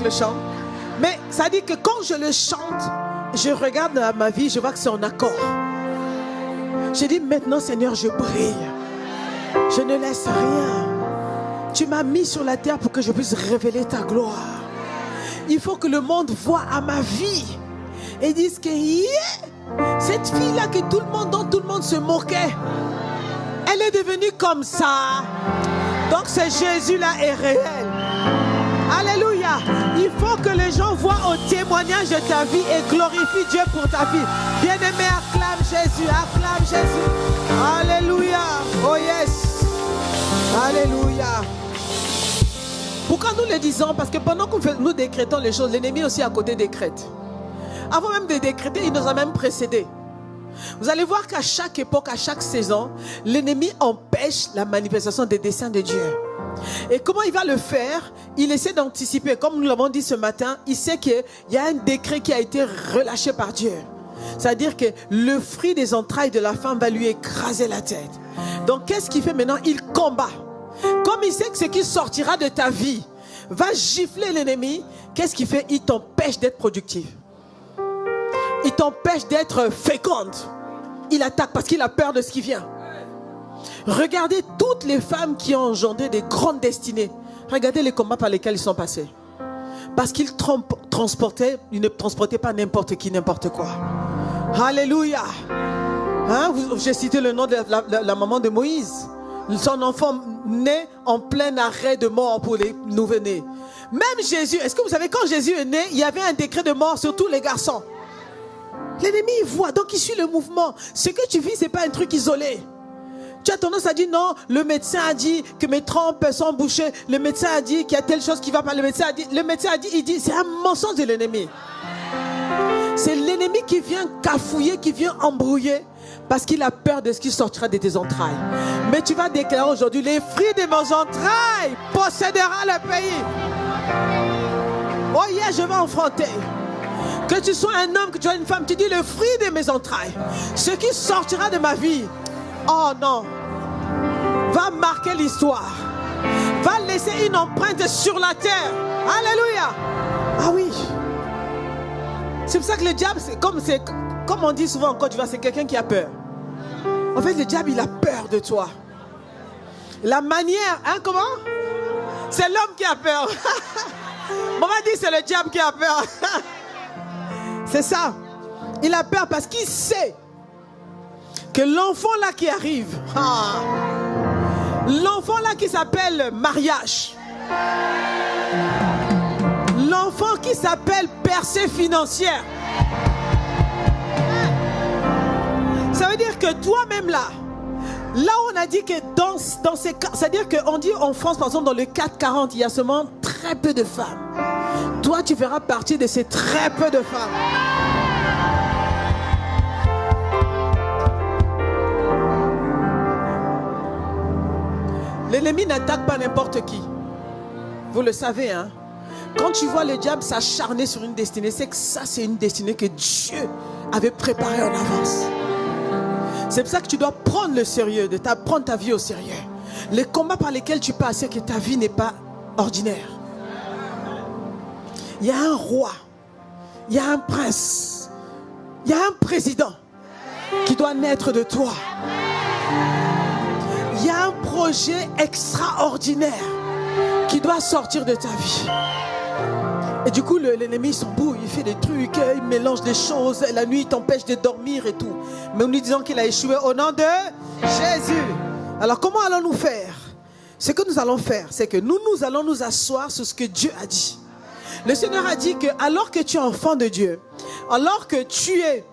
le chant. Mais ça dit que quand je le chante, je regarde ma vie, je vois que c'est en accord. Je dis maintenant, Seigneur, je brille. Je ne laisse rien. Tu m'as mis sur la terre pour que je puisse révéler ta gloire. Il faut que le monde voie à ma vie et dise que cette fille-là que dont tout le monde se moquait, elle est devenue comme ça. Donc ce Jésus-là est réel. Alléluia. Il faut que les gens voient au témoignage de ta vie et glorifient Dieu pour ta vie. Bien-aimé, acclame Jésus, acclame Jésus. Alléluia. Oh yes. Alléluia. Pourquoi nous le disons? Parce que pendant que nous décrétons les choses, l'ennemi aussi à côté décrète. Avant même de décréter, il nous a même précédés. Vous allez voir qu'à chaque époque, à chaque saison, l'ennemi empêche la manifestation des desseins de Dieu. Et comment il va le faire? Il essaie d'anticiper. Comme nous l'avons dit ce matin, il sait qu'il y a un décret qui a été relâché par Dieu. C'est-à-dire que le fruit des entrailles de la femme va lui écraser la tête. Donc qu'est-ce qu'il fait maintenant? Il combat. Comme il sait que ce qui sortira de ta vie va gifler l'ennemi, qu'est-ce qu'il fait? Il t'empêche d'être productif. Il t'empêche d'être féconde. Il attaque parce qu'il a peur de ce qui vient. Regardez toutes les femmes qui ont engendré des grandes destinées. Regardez les combats par lesquels ils sont passés. Parce qu'ils ils ne transportaient pas n'importe qui, n'importe quoi. Alléluia. Hein? J'ai cité le nom de la maman de Moïse. Son enfant né en plein arrêt de mort pour les nouveau-nés. Même Jésus, est-ce que vous savez, quand Jésus est né, il y avait un décret de mort sur tous les garçons. L'ennemi, il voit, donc il suit le mouvement. Ce que tu vis, ce n'est pas un truc isolé. Tu as tendance à dire non, le médecin a dit que mes trompes sont bouchées. Le médecin a dit qu'il y a telle chose qui va pas. Le médecin a dit, il dit, c'est un mensonge de l'ennemi. C'est l'ennemi qui vient cafouiller, qui vient embrouiller. Parce qu'il a peur de ce qui sortira de tes entrailles. Mais tu vas déclarer aujourd'hui, les fruits de mes entrailles possédera le pays. Oh yeah, je vais affronter. Que tu sois un homme, que tu sois une femme, tu dis le fruit de mes entrailles. Ce qui sortira de ma vie, oh non, va marquer l'histoire. Va laisser une empreinte sur la terre. Alléluia. Ah oui. C'est pour ça que le diable, comme on dit souvent en Côte d'Ivoire, c'est quelqu'un qui a peur. En fait, le diable, il a peur de toi. La manière, hein, comment? C'est l'homme qui a peur. On va dire c'est le diable qui a peur. C'est ça. Il a peur parce qu'il sait que l'enfant là qui arrive, l'enfant là qui s'appelle mariage, l'enfant qui s'appelle percée financière, ça veut dire que toi-même là où on a dit que dans ces cas, c'est-à-dire qu'on dit en France par exemple dans le 440, il y a seulement très peu de femmes. Toi tu feras partie de ces très peu de femmes. L'ennemi n'attaque pas n'importe qui. Vous le savez, hein? Quand tu vois le diable s'acharner sur une destinée, c'est que ça, c'est une destinée que Dieu avait préparée en avance. C'est pour ça que tu dois prendre le sérieux, prendre ta vie au sérieux. Les combats par lesquels tu passes, c'est que ta vie n'est pas ordinaire. Il y a un roi, il y a un prince, il y a un président qui doit naître de toi. Il y a un projet extraordinaire qui doit sortir de ta vie. Et du coup, l'ennemi s'embrouille, il fait des trucs, il mélange des choses, la nuit il t'empêche de dormir et tout. Mais nous disons qu'il a échoué au nom de Jésus. Alors comment allons-nous faire? Ce que nous allons faire, c'est que nous allons nous asseoir sur ce que Dieu a dit. Le Seigneur a dit que alors que tu es enfant de Dieu, alors que tu es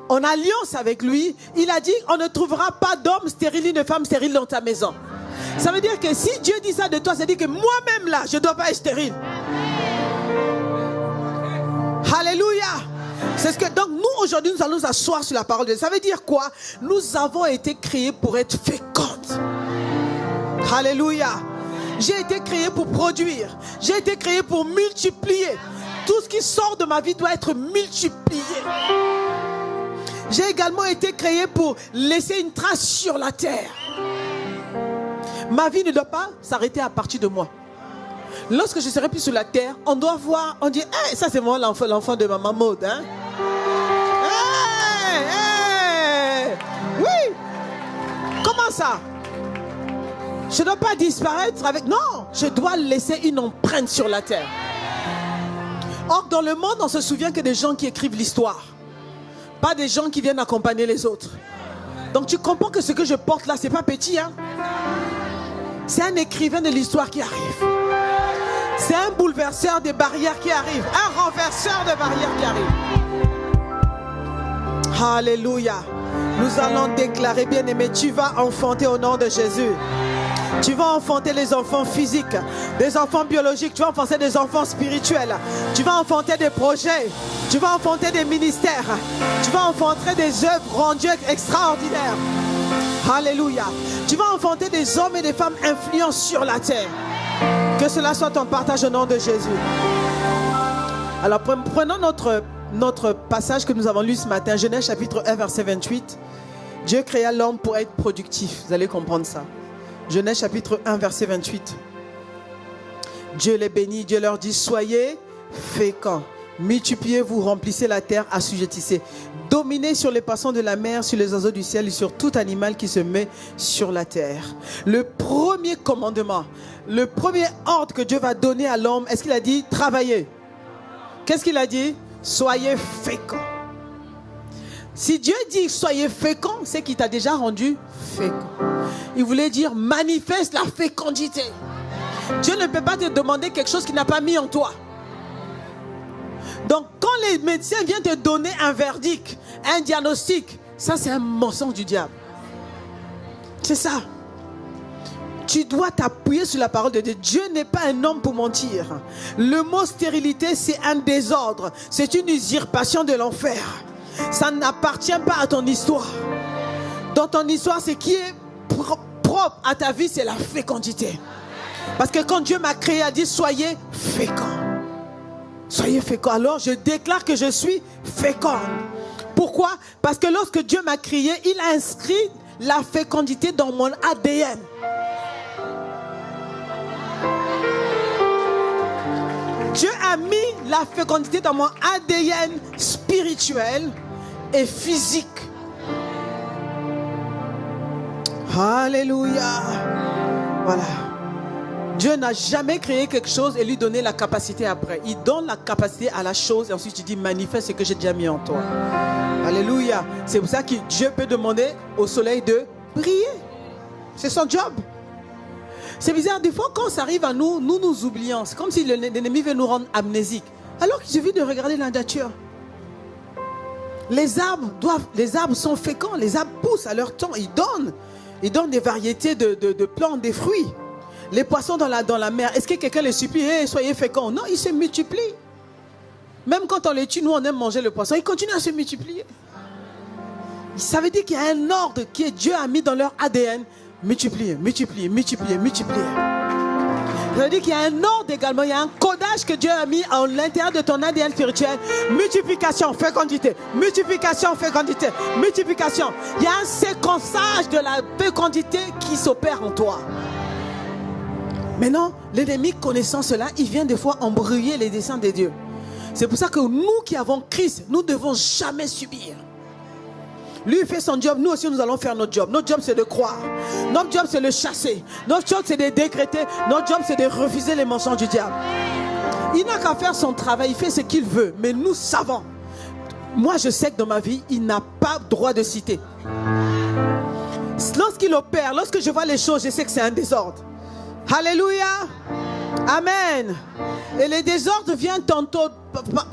en alliance avec lui, il a dit on ne trouvera pas d'homme stérile ni de femme stérile dans ta maison. Ça veut dire que si Dieu dit ça de toi, ça veut dire que moi-même là, je ne dois pas être stérile. Alléluia. C'est ce que donc nous aujourd'hui nous allons nous asseoir sur la parole de Dieu. Ça veut dire quoi? Nous avons été créés pour être fécondes. Alléluia. J'ai été créé pour produire. J'ai été créé pour multiplier. Tout ce qui sort de ma vie doit être multiplié. J'ai également été créé pour laisser une trace sur la terre. Ma vie ne doit pas s'arrêter à partir de moi. Lorsque je serai plus sur la terre, on doit voir, on dit, hey, ça c'est moi l'enfant de maman Maud. Hein? Hey, hey. Oui. Comment ça? Je ne dois pas disparaître avec... Non, je dois laisser une empreinte sur la terre. Or, dans le monde, on se souvient que des gens qui écrivent l'histoire. Pas des gens qui viennent accompagner les autres. Donc tu comprends que ce que je porte là, c'est pas petit. Hein? C'est un écrivain de l'histoire qui arrive. C'est un bouleverseur des barrières qui arrive. Un renverseur de barrières qui arrive. Alléluia. Nous allons déclarer, bien-aimé, tu vas enfanter au nom de Jésus. Tu vas enfanter les enfants physiques, des enfants biologiques, tu vas enfanter des enfants spirituels, tu vas enfanter des projets, tu vas enfanter des ministères, tu vas enfanter des œuvres rendues extraordinaires. Alléluia. Tu vas enfanter des hommes et des femmes influents sur la terre. Que cela soit ton partage au nom de Jésus. Alors prenons notre passage que nous avons lu ce matin, Genèse chapitre 1 verset 28. Dieu créa l'homme pour être productif. Vous allez comprendre ça. Genèse chapitre 1 verset 28. Dieu les bénit, Dieu leur dit, soyez féconds, multipliez-vous, remplissez la terre, assujettissez, dominez sur les poissons de la mer, sur les oiseaux du ciel et sur tout animal qui se met sur la terre. Le premier commandement, le premier ordre que Dieu va donner à l'homme, est-ce qu'il a dit travaillez? Qu'est-ce qu'il a dit? Soyez féconds. Si Dieu dit soyez féconds, c'est qu'il t'a déjà rendu fécond. Il voulait dire manifeste la fécondité. Dieu ne peut pas te demander quelque chose qu'il n'a pas mis en toi. Donc quand les médecins viennent te donner un verdict, un diagnostic, ça c'est un mensonge du diable. C'est ça. Tu dois t'appuyer sur la parole de Dieu. Dieu n'est pas un homme pour mentir. Le mot stérilité, c'est un désordre. C'est une usurpation de l'enfer. Ça n'appartient pas à ton histoire. Dans ton histoire, ce qui est propre à ta vie, c'est la fécondité. Parce que quand Dieu m'a créé, il a dit soyez féconds. Soyez féconds. Alors je déclare que je suis féconde. Pourquoi? Parce que lorsque Dieu m'a créé, il a inscrit la fécondité dans mon ADN. Dieu a mis la fécondité dans mon ADN spirituel et physique. Alléluia. Voilà. Dieu n'a jamais créé quelque chose et lui donné la capacité après. Il donne la capacité à la chose et ensuite il dit manifeste ce que j'ai déjà mis en toi. Alléluia. C'est pour ça que Dieu peut demander au soleil de briller. C'est son job. C'est bizarre, des fois quand ça arrive à nous, nous oublions. C'est comme si l'ennemi veut nous rendre amnésiques. Alors qu'il suffit de regarder la nature. Les arbres sont féconds, les arbres poussent à leur temps, ils donnent des variétés de plantes, des fruits. Les poissons dans la mer, est-ce que quelqu'un les supplie, hey, soyez féconds? Non, ils se multiplient. Même quand on les tue, nous on aime manger le poisson, ils continuent à se multiplier. Ça veut dire qu'il y a un ordre que Dieu a mis dans leur ADN. Multiplier. Ça veut dire qu'il y a un ordre également, il y a un codage que Dieu a mis à l'intérieur de ton ADN spirituel. Multiplication, fécondité. Multiplication, fécondité. Multiplication. Il y a un séquençage de la fécondité qui s'opère en toi. Maintenant, l'ennemi connaissant cela, il vient des fois embrouiller les desseins de Dieu. C'est pour ça que nous qui avons Christ, nous ne devons jamais subir. Lui il fait son job, nous aussi nous allons faire notre job. Notre job c'est de croire. Notre job c'est de chasser. Notre job c'est de décréter. Notre job c'est de refuser les mensonges du diable. Il n'a qu'à faire son travail, il fait ce qu'il veut. Mais nous savons. Moi je sais que dans ma vie, il n'a pas droit de citer. Lorsqu'il opère, lorsque je vois les choses, je sais que c'est un désordre. Alléluia. Amen. Et les désordres viennent tantôt par